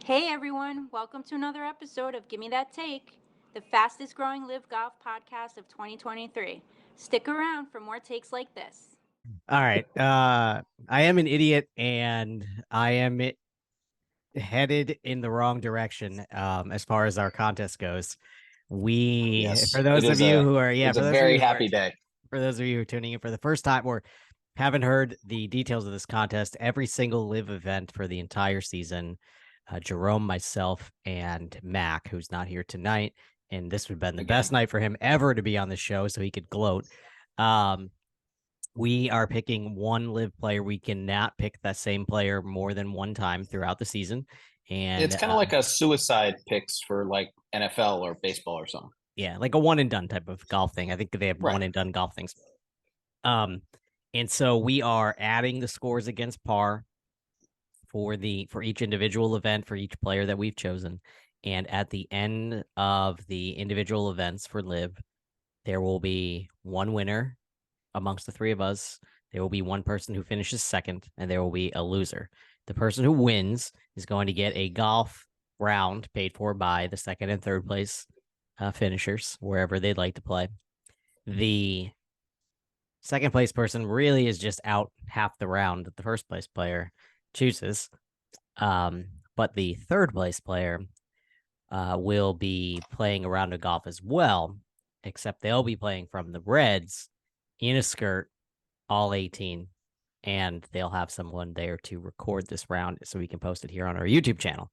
Hey everyone, welcome to another episode of Gimme That Take, the fastest growing live golf podcast of 2023. Stick around for more takes like this. All right. I am an idiot and I am headed in the wrong direction as far as our contest goes. Yes, For it those of is you a who are, it's a for those of very you who are, happy day. for those of you who are tuning in for the first time or haven't heard the details of this contest, every single live event for the entire season, Jerome, myself, and Mac, who's not here tonight, and this would have been the best night for him ever to be on the show so he could gloat. We are picking one live player. We cannot pick that same player more than one time throughout the season. And It's kind of like a suicide picks for like NFL or baseball or something. yeah, like a one and done type of golf thing. I think they have Right. one and done golf things. Um, and so we are adding the scores against par for each individual event for each player that we've chosen. And at the end of the individual events for live, there will be one winner amongst the three of us. There will be one person who finishes second, and there will be a loser. The person who wins is going to get a golf round paid for by the second and third place finishers, wherever they'd like to play. The second place person really is just out half the round that the first place player chooses. But the third place player will be playing a round of golf as well, except they'll be playing from the reds in a skirt, all 18, and they'll have someone there to record this round so we can post it here on our YouTube channel.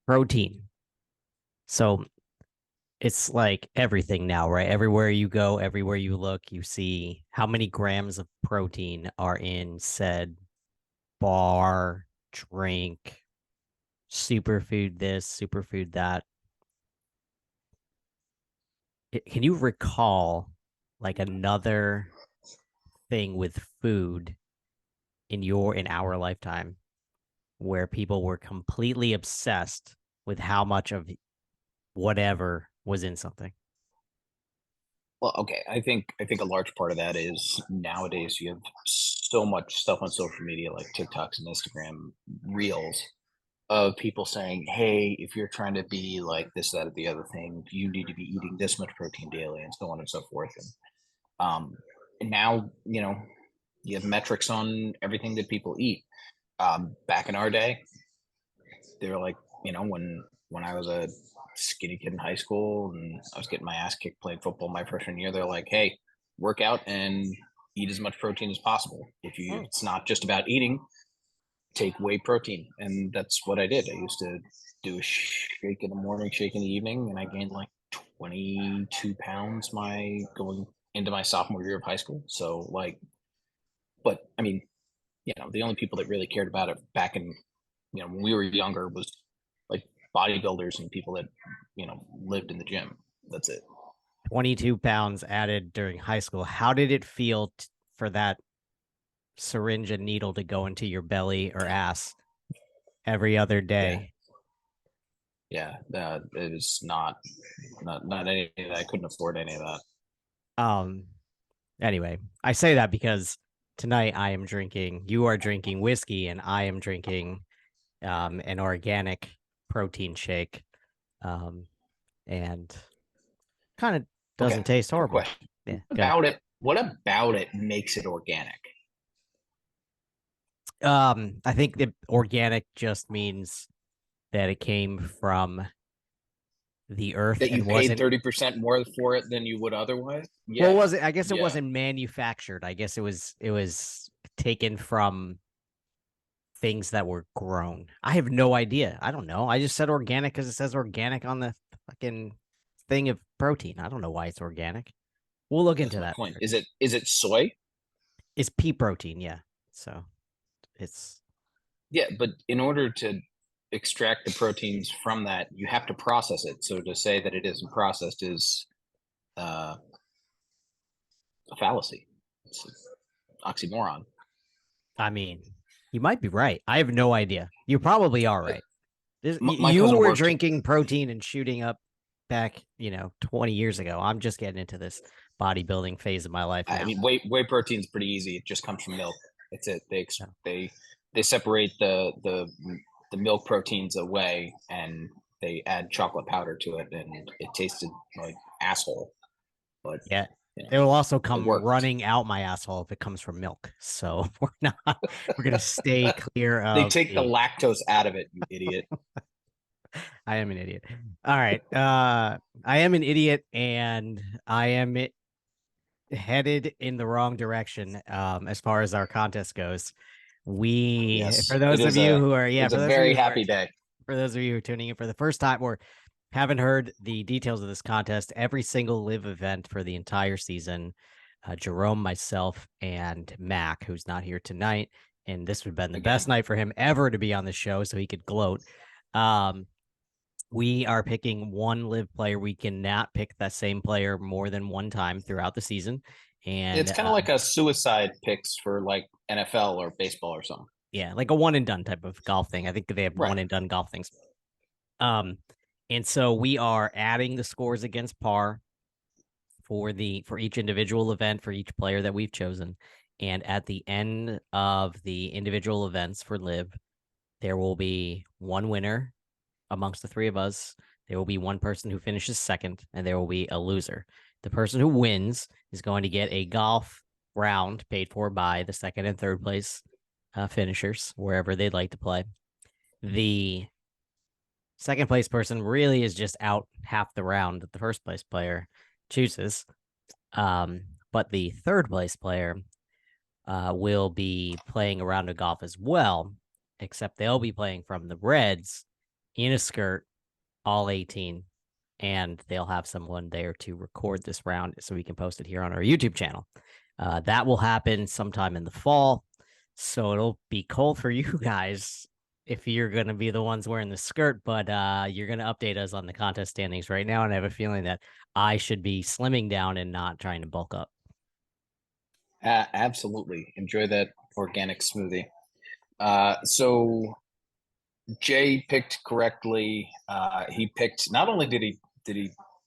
Protein. So it's like everything now, right? Everywhere you go, everywhere you look, you see how many grams of protein are in said bar, drink, superfood this, superfood that. Can you recall like another thing with food in our lifetime where people were completely obsessed with how much of whatever was in something? Well, okay. I think a large part of that is nowadays you have so much stuff on social media like TikToks and Instagram reels of people saying, "Hey, if you're trying to be like this, that, or the other thing, you need to be eating this much protein daily," and so on and so forth. And now you have metrics on everything that people eat. Back in our day, they were like, when I was a skinny kid in high school and I was getting my ass kicked playing football my freshman year, they're like, hey, work out and eat as much protein as possible. It's not just about eating, take whey protein. And that's what I did. I used to do a shake in the morning, shake in the evening, and I gained like 22 pounds my going into my sophomore year of high school. So like, but I mean, the only people that really cared about it back in, when we were younger was like bodybuilders and people that, lived in the gym. That's it. 22 pounds added during high school. How did it feel for that syringe and needle to go into your belly or ass every other day? Yeah. It was not any of that. I couldn't afford any of that. Anyway, I say that because tonight you are drinking whiskey and I am drinking an organic protein shake. And kind of doesn't taste horrible. Question. Yeah. What about it makes it organic? I think that organic just means that it came from the earth That you and paid wasn't 30% more for it than you would otherwise? well, Yeah. was it? I guess it Yeah. wasn't manufactured. I guess it was taken from things that were grown. I have no idea. I don't know. I just said organic because it says organic on the fucking thing of protein. I don't know why it's organic. We'll look into that. Point. Is it soy? It's pea protein, yeah. So it's Yeah, but in order to extract the proteins from that, you have to process it. So to say that it isn't processed is uh, a fallacy. It's an oxymoron. I mean, you might be right. I have no idea. You probably are right. My You cousin were worked. drinking protein and shooting up back, 20 years ago. I'm just getting into this bodybuilding phase of my life now. I mean, whey protein's pretty easy. It just comes from milk. That's it. They separate the milk proteins away, and they add chocolate powder to it, and it tasted like asshole. But yeah, you know, it will also it come worked. running out my asshole if it comes from milk. So we're gonna stay clear of They take the lactose out of it, you idiot. I am an idiot. All right. I am an idiot, and I am headed in the wrong direction as far as our contest goes. Yes, For those of you who are, it's a very happy day. For those of you who are tuning in for the first time or haven't heard the details of this contest, every single live event for the entire season, Jerome, myself, and Mac, who's not here tonight, and this would have been the best night for him ever to be on the show so he could gloat. We are picking one live player. We cannot pick that same player more than one time throughout the season. And it's kind of like a suicide picks for like NFL or baseball or something. Yeah, like a one and done type of golf thing. I think they have Right. one and done golf things. And so we are adding the scores against par for each individual event for each player that we've chosen. And at the end of the individual events for live, there will be one winner amongst the three of us. There will be one person who finishes second, and there will be a loser. The person who wins is going to get a golf round paid for by the second and third place finishers, wherever they'd like to play. The second place person really is just out half the round that the first place player chooses. But the third place player will be playing a round of golf as well, except they'll be playing from the reds in a skirt, all 18, and they'll have someone there to record this round so we can post it here on our YouTube channel. That will happen sometime in the fall, so it'll be cold for you guys if you're going to be the ones wearing the skirt, but you're going to update us on the contest standings right now, and I have a feeling that I should be slimming down and not trying to bulk up. Absolutely. Enjoy that organic smoothie. So Jay picked correctly. He picked, not only did he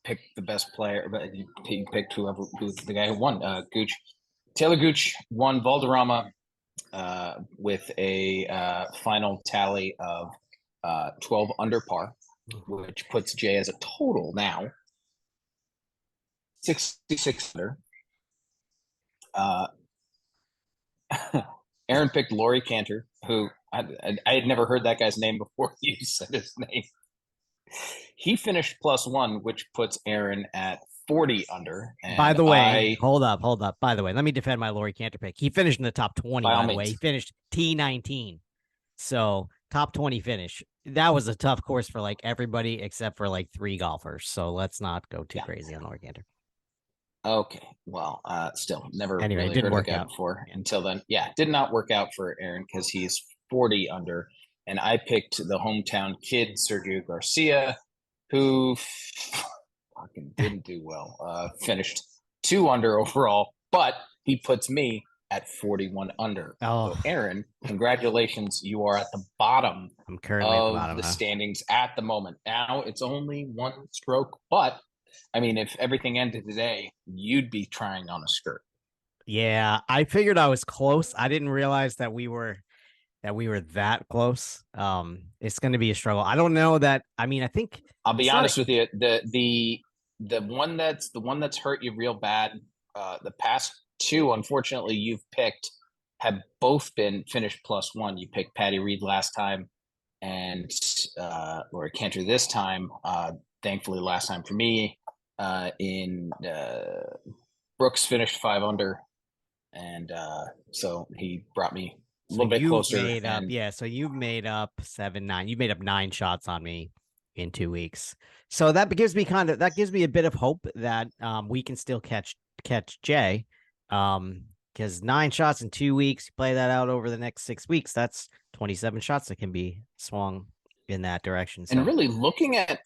pick the best player, but he picked who's the guy who won, Gooch. Talor Gooch won Valderrama with a final tally of 12 under par, which puts Jay as a total now 66 under. Aaron picked Laurie Cantor, who I had never heard that guy's name before you said his name. He finished +1, which puts Aaron at 40 under. And by the way, hold up. By the way, let me defend my Laurie Cantor pick. He finished in the top 20, by the way. He finished T19. So top 20 finish. That was a tough course for like everybody except for like 3 golfers. So let's not go too crazy on Laurie Cantor. Okay. Well, still never anyway, really heard of the guy before until then. Yeah, did not work out for Aaron because he's 40 under. And I picked the hometown kid, Sergio Garcia, who fucking didn't do well. Finished 2 under overall, but he puts me at 41 under. Oh. So Aaron, congratulations. You are at the bottom. I'm currently at the bottom of the standings at the moment. Now it's only 1 stroke, but I mean, if everything ended today, you'd be trying on a skirt. Yeah, I figured I was close. I didn't realize that we were that close. It's going to be a struggle. I don't know that. I mean, I think I'll be honest with you. The one that's hurt you real bad. The past 2, unfortunately, you've picked have both been finished +1. You picked Patty Reed last time, and Laurie Cantor this time. Thankfully, last time for me, Brooks finished 5 under, and so he brought me a little bit closer. So you've made up 7-9. You made up 9 shots on me in 2 weeks. So that gives me a bit of hope that we can still catch Jay. Because 9 shots in 2 weeks, you play that out over the next 6 weeks, that's 27 shots that can be swung in that direction. So. And really looking at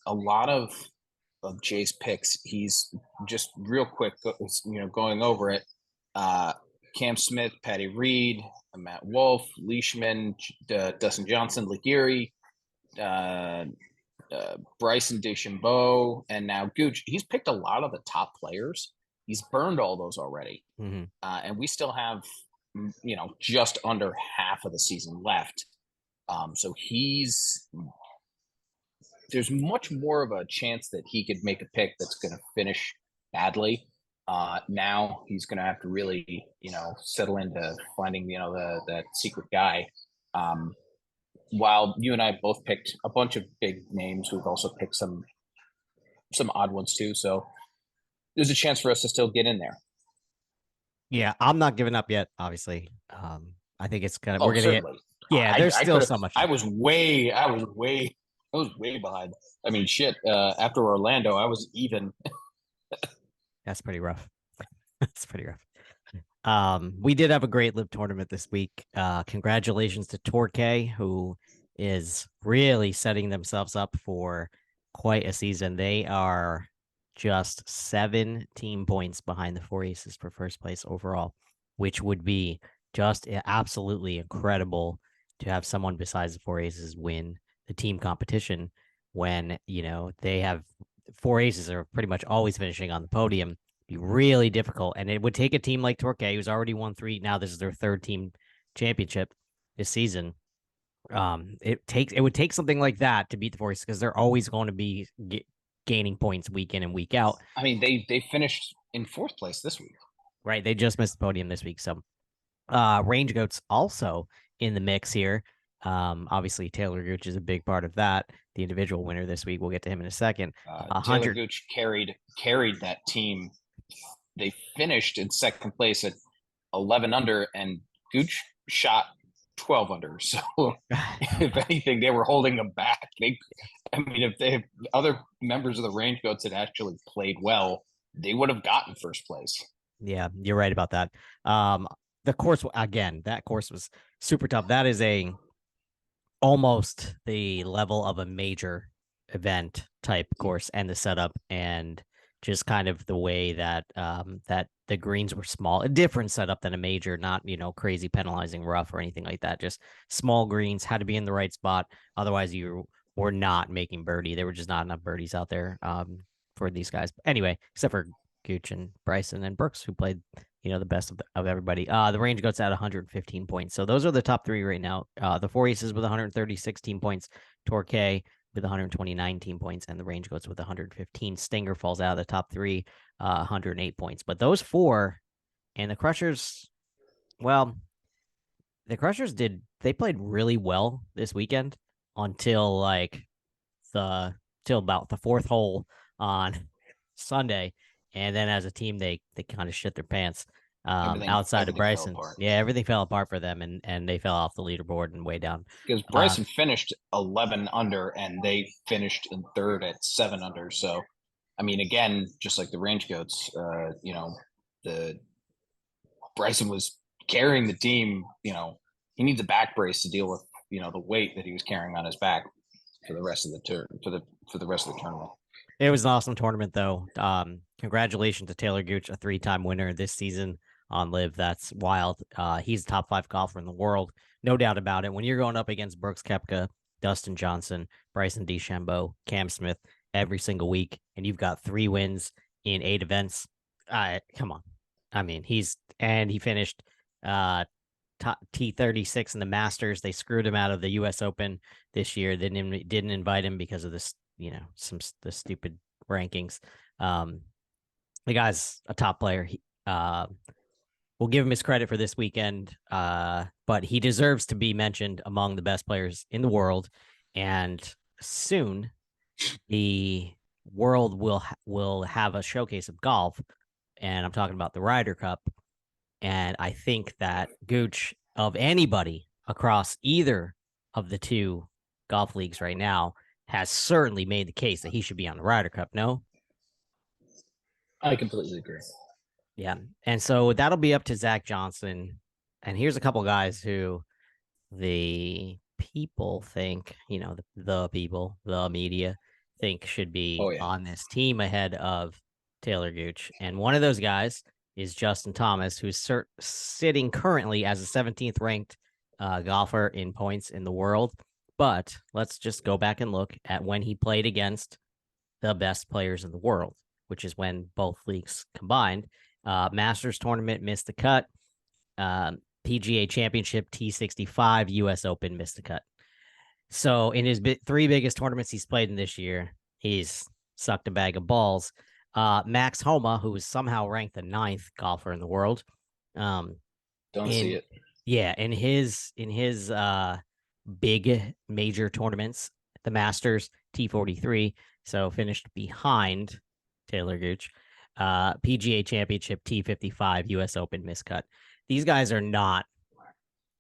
a lot of Jay's picks, he's just real quick, going over it. Cam Smith, Patty Reed, Matt Wolf, Leishman, Dustin Johnson, Liguri, Bryson DeChambeau, and now Gooch. He's picked a lot of the top players. He's burned all those already. And we still have, just under half of the season left. So there's much more of a chance that he could make a pick that's going to finish badly. Now he's going to have to really, settle into finding, that secret guy. While you and I both picked a bunch of big names, we've also picked some odd ones too. So there's a chance for us to still get in there. Yeah, I'm not giving up yet. Obviously, I think it's gonna. We're gonna certainly. get. Yeah, there's still so much. I was way behind. I mean, shit. After Orlando, I was even. That's pretty rough. That's pretty rough. We did have a great LIV tournament this week. Congratulations to Torquay, who is really setting themselves up for quite a season. They are just 17 points behind the Four Aces for first place overall, which would be just absolutely incredible to have someone besides the Four Aces win the team competition when, they have Four Aces are pretty much always finishing on the podium. Be really difficult. And it would take a team like Torquay, who's already won 3. Now this is their 3rd team championship this season. It would take something like that to beat the Four Aces because they're always going to be gaining points week in and week out. I mean, they finished in 4th place this week. Right. They just missed the podium this week. So Range Goats also in the mix here. Obviously Talor Gooch is a big part of that. The individual winner this week. We'll get to him in a second. Talor Gooch carried that team. They finished in 2nd place at 11 under, and Gooch shot 12 under. So if anything, they were holding them back. If other members of the Range Goats had actually played well, they would have gotten 1st place. Yeah, you're right about that. The course, again, that course was super tough. That is almost the level of a major event type course, and the setup, and just kind of the way that that the greens were small, a different setup than a major, not crazy penalizing rough or anything like that. Just small greens, had to be in the right spot. Otherwise, you were not making birdie. There were just not enough birdies out there for these guys. But anyway, except for Gooch and Bryson and Brooks, who played the best of everybody. The Range Goats at 115 points. So those are the top 3 right now. The Four Aces with 136 team points, Torquay with 129 team points, and the Range Goats with 115. Stinger falls out of the top 3, 108 points. But those 4 and the Crushers, well, the Crushers they played really well this weekend until till about the 4th hole on Sunday. And then as a team, they kind of shit their pants outside of Bryson. Yeah, everything fell apart for them, and they fell off the leaderboard and way down. Because Bryson finished 11 under, and they finished in 3rd at 7 under. So, I mean, again, just like the Range Goats, the Bryson was carrying the team. He needs a back brace to deal with the weight that he was carrying on his back for the rest of the for the rest of the tournament. It was an awesome tournament, though. Congratulations to Talor Gooch, a 3-time winner this season on LIV. That's wild. He's a top 5 golfer in the world, no doubt about it. When you're going up against Brooks Koepka, Dustin Johnson, Bryson DeChambeau, Cam Smith every single week, and you've got 3 wins in 8 events, come on. I mean, he finished top T36 in the Masters. They screwed him out of the U.S. Open this year. They didn't invite him because of this. The stupid rankings. The guy's a top player. We'll give him his credit for this weekend, but he deserves to be mentioned among the best players in the world. And soon, the world will have a showcase of golf, and I'm talking about the Ryder Cup. And I think that Gooch, of anybody across either of the 2 golf leagues right now, has certainly made the case that he should be on the Ryder Cup. No? I completely agree. Yeah. And so that'll be up to Zach Johnson. And here's a couple guys who the people think, the people, the media think should be on this team ahead of Talor Gooch. And one of those guys is Justin Thomas, who's sitting currently as a 17th ranked golfer in points in the world. But let's just go back and look at when he played against the best players in the world, which is when both leagues combined. Masters tournament missed the cut. PGA Championship, T65, US Open missed the cut. So in his three biggest tournaments he's played in this year, he's sucked a bag of balls. Max Homa, who is somehow ranked the 9th golfer in the world. Don't see it. Yeah, in his big major tournaments, the Masters, T43, so finished behind Talor Gooch. PGA Championship, T55, US Open miscut. These guys are not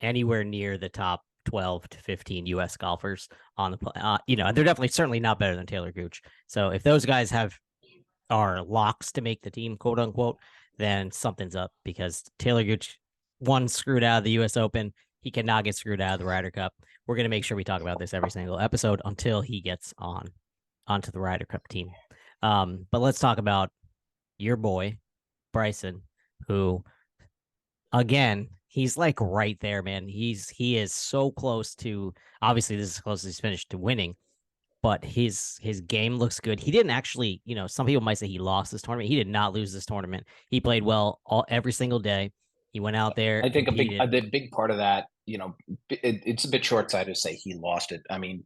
anywhere near the top 12 to 15 US golfers on the they're definitely certainly not better than Talor Gooch. So if those guys are locks to make the team, quote unquote, then something's up, because Talor Gooch screwed out of the US Open. He cannot get screwed out of the Ryder Cup. We're going to make sure we talk about this every single episode until he gets onto the Ryder Cup team. But let's talk about your boy, Bryson, who, again, he's like right there, man. He is so close to, obviously this is as close as he's finished to winning, but his game looks good. He didn't actually, some people might say he lost this tournament. He did not lose this tournament. He played well every single day. He went out there. I think a big part of that, it's a bit short-sighted to say he lost it. I mean,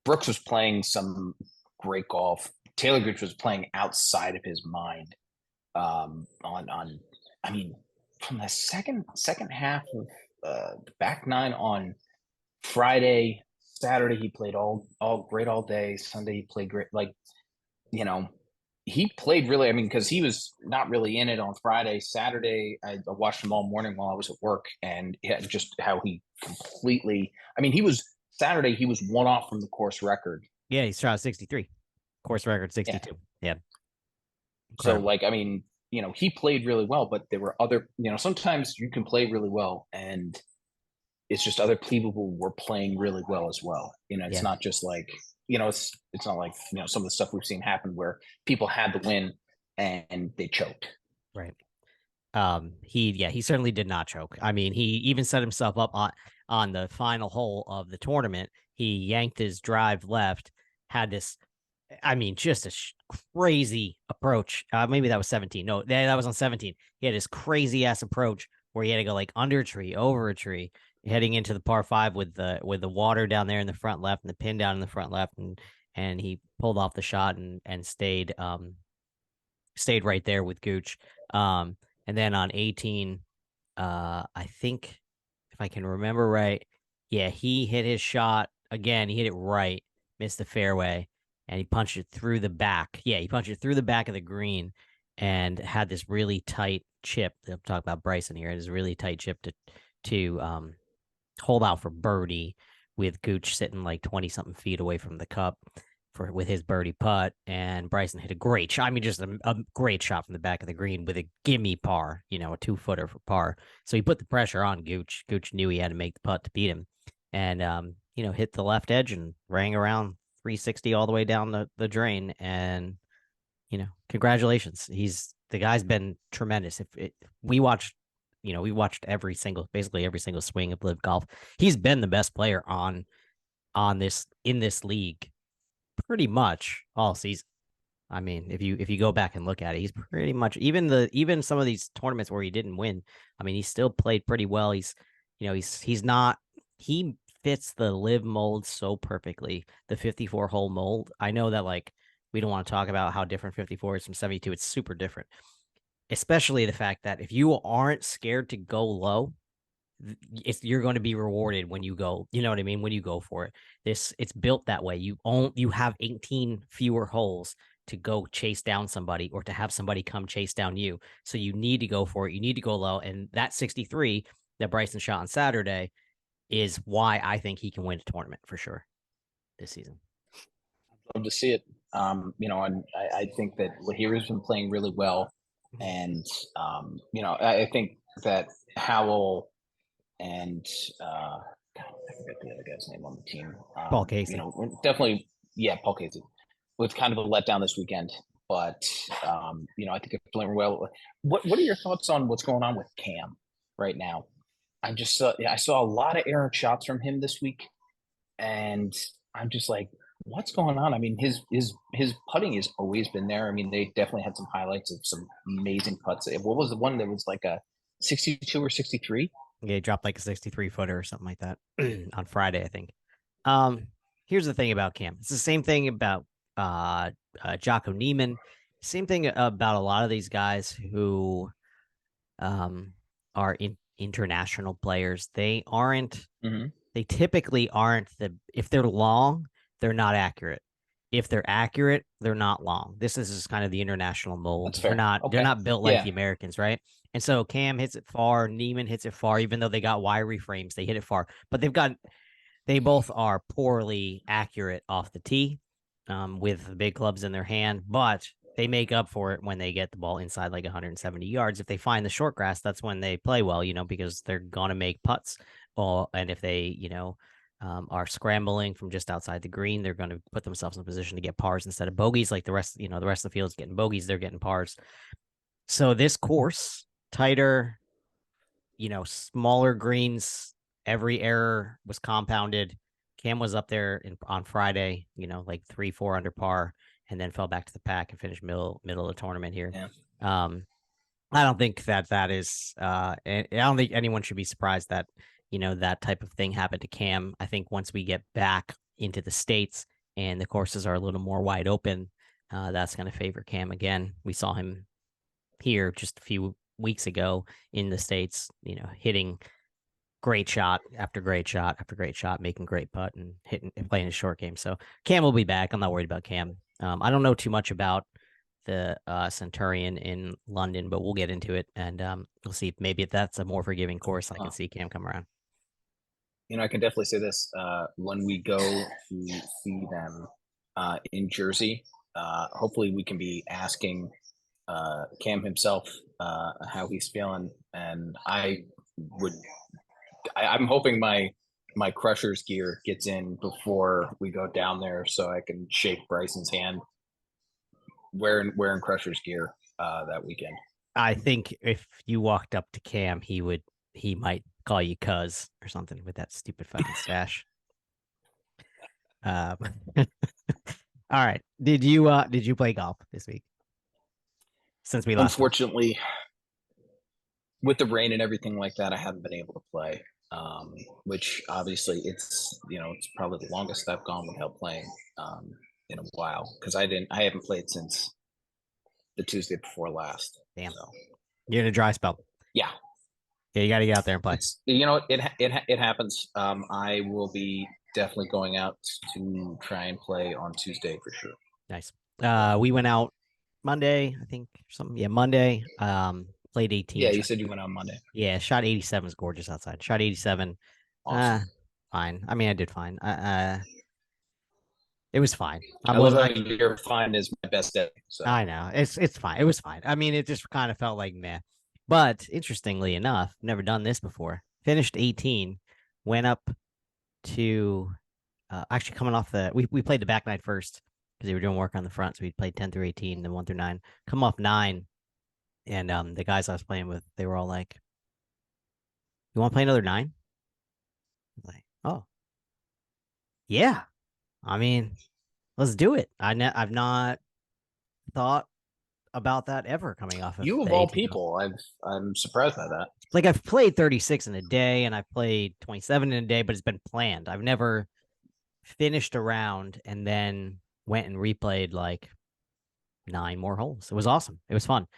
Brooks was playing some great golf. Talor Gooch was playing outside of his mind. From the second half of the back nine on Friday, Saturday he played all great all day. Sunday he played great. He played really. Because he was not really in it on Friday. Saturday I watched him all morning while I was at work, and just how he completely. Saturday he was one off from the course record. Yeah, he shot 63. Course record 62. Yeah. So he played really well, but there were other, sometimes you can play really well and it's just other people were playing really well as well. It's not just like, it's not like, some of the stuff we've seen happen where people had the win and they choked. Right. He certainly did not choke. He even set himself up on the final hole of the tournament. He yanked his drive left, had this, just a crazy approach. Maybe that was 17. No, that was on 17. He had this crazy ass approach where he had to go like under a tree, over a tree, heading into the par 5 with the water down there in the front left and the pin down in the front left, and he pulled off the shot and stayed right there with Gooch. And then on 18, I think if I can remember right, he hit his shot again. He hit it right, missed the fairway, and he punched it through the back. Yeah, he punched it through the back of the green and had this really tight chip. I'm talking about Bryson here. This really tight chip to hold out for birdie, with Gooch sitting like 20-something feet away from the cup with his birdie putt. And Bryson hit a great shot. Just a great shot from the back of the green with a gimme par, a 2-footer for par. So he put the pressure on Gooch. Gooch knew he had to make the putt to beat him. And, hit the left edge and rang around 360 all the way down the drain. And, congratulations. The guy's been tremendous. We watched basically every single swing of LIV Golf. He's been the best player in this league pretty much all season. If you go back and look at it, he's pretty much even some of these tournaments where he didn't win. He still played pretty well. He fits the LIV mold so perfectly, the 54 hole mold. I know that we don't want to talk about how different 54 is from 72. It's super different, especially the fact that if you aren't scared to go low, you're going to be rewarded when you go, when you go for it. It's built that way. You have 18 fewer holes to go chase down somebody or to have somebody come chase down you. So you need to go for it. You need to go low. And that 63 that Bryson shot on Saturday is why I think he can win a tournament for sure this season. I'd love to see it. And I think that Lahiri's been playing really well. And, I think that Howell and I forget the other guy's name on the team. Paul Casey. Definitely, Paul Casey. Was kind of a letdown this weekend. but I think it's playing well. What are your thoughts on what's going on with Cam right now? I saw a lot of errant shots from him this week, and I'm just like, what's going on? I mean, his putting has always been there. I mean, they definitely had some highlights of some amazing putts. What was the one that was like a 62 or 63? Yeah, he dropped like a 63 footer or something like that on Friday, I think. Here's the thing about Cam. It's the same thing about Jocko Neiman. Same thing about a lot of these guys who are international players. They aren't. Mm-hmm. They typically aren't if they're long, they're not accurate. If they're accurate, they're not long. This is just kind of the international mold. That's fair. They're not built like Yeah. the Americans, right? And so Cam hits it far, Neiman hits it far, even though they got wiry frames, they hit it far. But they both are poorly accurate off the tee, with the big clubs in their hand, but they make up for it when they get the ball inside like 170 yards. If they find the short grass, that's when they play well, because they're gonna make putts. And if they, are scrambling from just outside the green, they're going to put themselves in a position to get pars instead of bogeys. Like the rest of the field's getting bogeys, they're getting pars. So this course, tighter, smaller greens, every error was compounded. Cam was up there on Friday, like 3-4 under par, and then fell back to the pack and finished middle of the tournament here. Yeah. I don't think that is. I don't think anyone should be surprised that that type of thing happened to Cam. I think once we get back into the States and the courses are a little more wide open, that's going to favor Cam again. We saw him here just a few weeks ago in the States, hitting great shot after great shot after great shot, making great putt and hitting and playing his short game. So Cam will be back. I'm not worried about Cam. I don't know too much about the Centurion in London, but we'll get into it, and we'll see if that's a more forgiving course. I can see Cam come around. I can definitely say this. When we go to see them in Jersey, hopefully we can be asking Cam himself how he's feeling. And I'm hoping my Crushers gear gets in before we go down there so I can shake Bryson's hand wearing Crushers gear that weekend. I think if you walked up to Cam, he might call you cuz or something with that stupid fucking stash. All right. Did you play golf this week? Since we last Unfortunately, with the rain and everything like that, I haven't been able to play. Which obviously it's probably the longest I've gone without playing in a while, because I haven't played since the Tuesday before last. Damn. So. You're in a dry spell. Yeah. Yeah, you got to get out there and play. It happens. I will be definitely going out to try and play on Tuesday for sure. Nice. We went out Monday, I think, or something. Yeah, Monday. Played 18. Yeah, you said you went on Monday. Yeah, shot 87 is gorgeous outside. Shot 87. Awesome. Fine. I mean, I did fine. It was fine. I love how your fine is my best day. So. I know. It's fine. It was fine. I mean, it just kind of felt like meh. But interestingly enough, never done this before. Finished 18, went up to actually coming off we played the back nine first because they were doing work on the front. So we played 10 through 18, then 1 through 9. Come off 9. And the guys I was playing with, they were all like, "You want to play another 9?" I was like, "Oh, yeah. I mean, let's do it." I've not thought about that ever coming off of you of all people. I'm surprised by that. Like I've played 36 in a day and I've played 27 in a day, but it's been planned. I've never finished a round and then went and replayed like 9 more holes. It was awesome. It was fun.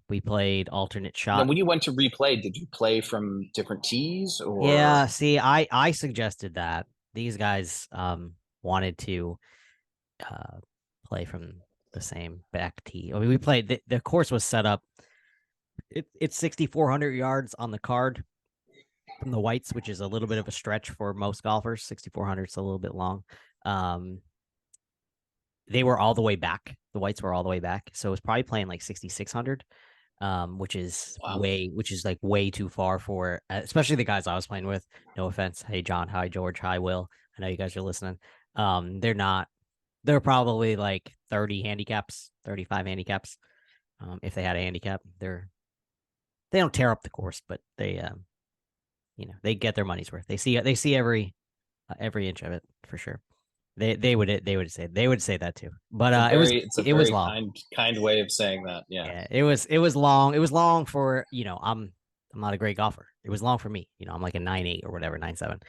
We played alternate shot. Now, when you went to replay, did you play from different tees or? Yeah, see, I suggested that. These guys wanted to play from the same back tee. I mean, we played the course was set up. It's 6,400 yards on the card from the whites, which is a little bit of a stretch for most golfers. 6,400 is a little bit long. They were all the way back. The whites were all the way back, so it was probably playing like 6,600, which is way too far for especially the guys I was playing with. No offense. Hey John. Hi George. Hi Will. I know you guys are listening. They're not There are probably like 30 handicaps, 35 handicaps. If they had a handicap, they don't tear up the course, but they they get their money's worth. They see every inch of it for sure. They would say that too. But it's a it was very long. kind way of saying that. Yeah. Yeah, it was long. It was long for, I'm not a great golfer. It was long for me. I'm like a 9.8 or whatever, 9.7.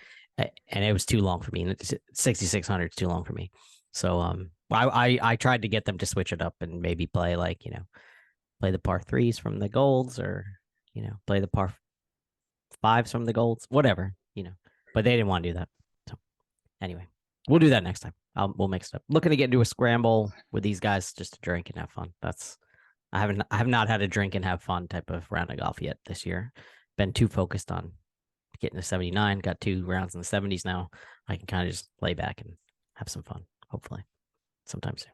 And it was too long for me. And 6,600 is too long for me. So I tried to get them to switch it up and maybe play like, play the par threes from the golds, or, play the par fives from the golds, whatever, but they didn't want to do that. So anyway, we'll do that next time. We'll mix it up. Looking to get into a scramble with these guys just to drink and have fun. I have not had a drink and have fun type of round of golf yet this year. Been too focused on getting to 79. Got 2 rounds in the 70s now. I can kind of just lay back and have some fun, hopefully, sometime soon.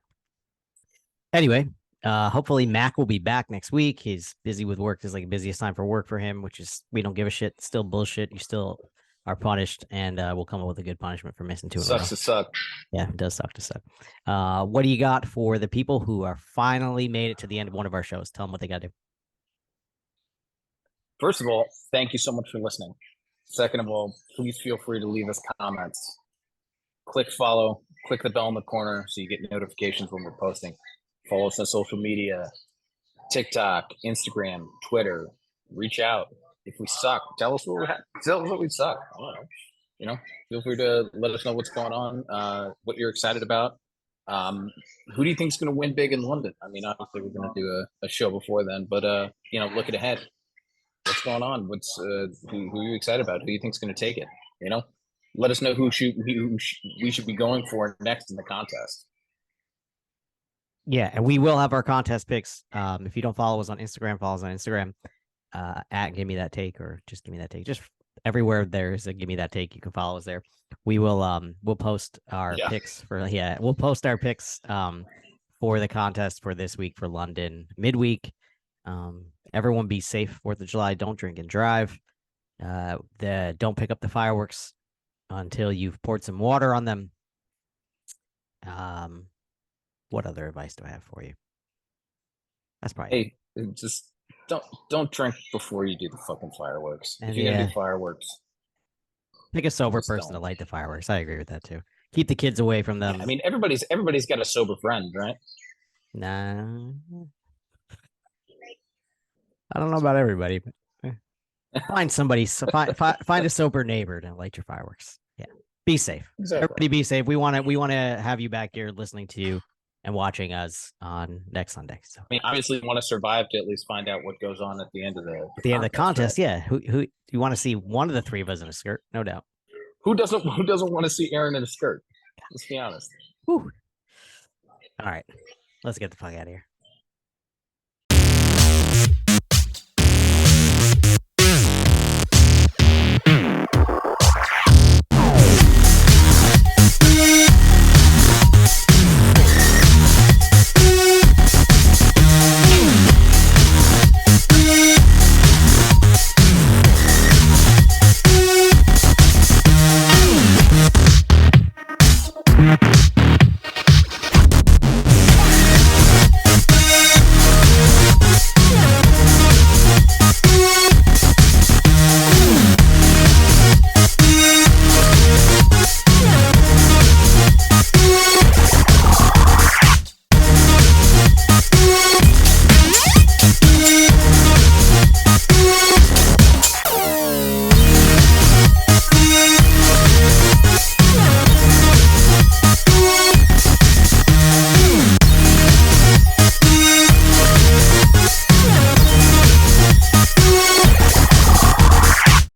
Anyway, hopefully Mac will be back next week. He's busy with work. It's like the busiest time for work for him, which is, we don't give a shit. Still bullshit. You still are punished, and we'll come up with a good punishment for missing 2 in a row. Sucks to suck. Yeah, it does suck to suck. What do you got for the people who are finally made it to the end of one of our shows? Tell them what they got to do. First of all, thank you so much for listening. Second of all, please feel free to leave us comments. Click follow, click the bell in the corner so you get notifications when we're posting. Follow us on social media, TikTok, Instagram, Twitter. Reach out. If we suck, tell us what we suck. I don't know. Feel free to let us know what's going on, what you're excited about. Who do you think is going to win big in London? I mean, obviously we're going to do a show before then, but looking ahead, what's going on? Who are you excited about? Who do you think is going to take it? Let us know who we should be going for next in the contest. Yeah, and we will have our contest picks. If you don't follow us on Instagram, follow us on Instagram at Give Me That Take, or just Give Me That Take. Just everywhere there's a Give Me That Take, you can follow us there. We will we'll post our picks we'll post our picks for the contest for this week for London midweek. Everyone be safe 4th of July. Don't drink and drive. Don't pick up the fireworks until you've poured some water on them. What other advice do I have for you? That's probably just don't drink before you do the fucking fireworks. And if you're gonna do fireworks, pick a sober person to light the fireworks. I agree with that too. Keep the kids away from them. Yeah, I mean, everybody's got a sober friend, right? Nah, I don't know about everybody, but find somebody. Find a sober neighbor to light your fireworks. Yeah, be safe. Exactly. Everybody, be safe. We want to have you back here listening to you and watching us on next Sunday. So, I mean, obviously, you want to survive to at least find out what goes on at the end of the contest. Right? Yeah, who you want to see one of the 3 of us in a skirt? No doubt. Who doesn't want to see Aaron in a skirt? Let's be honest. Whew. All right, let's get the fuck out of here.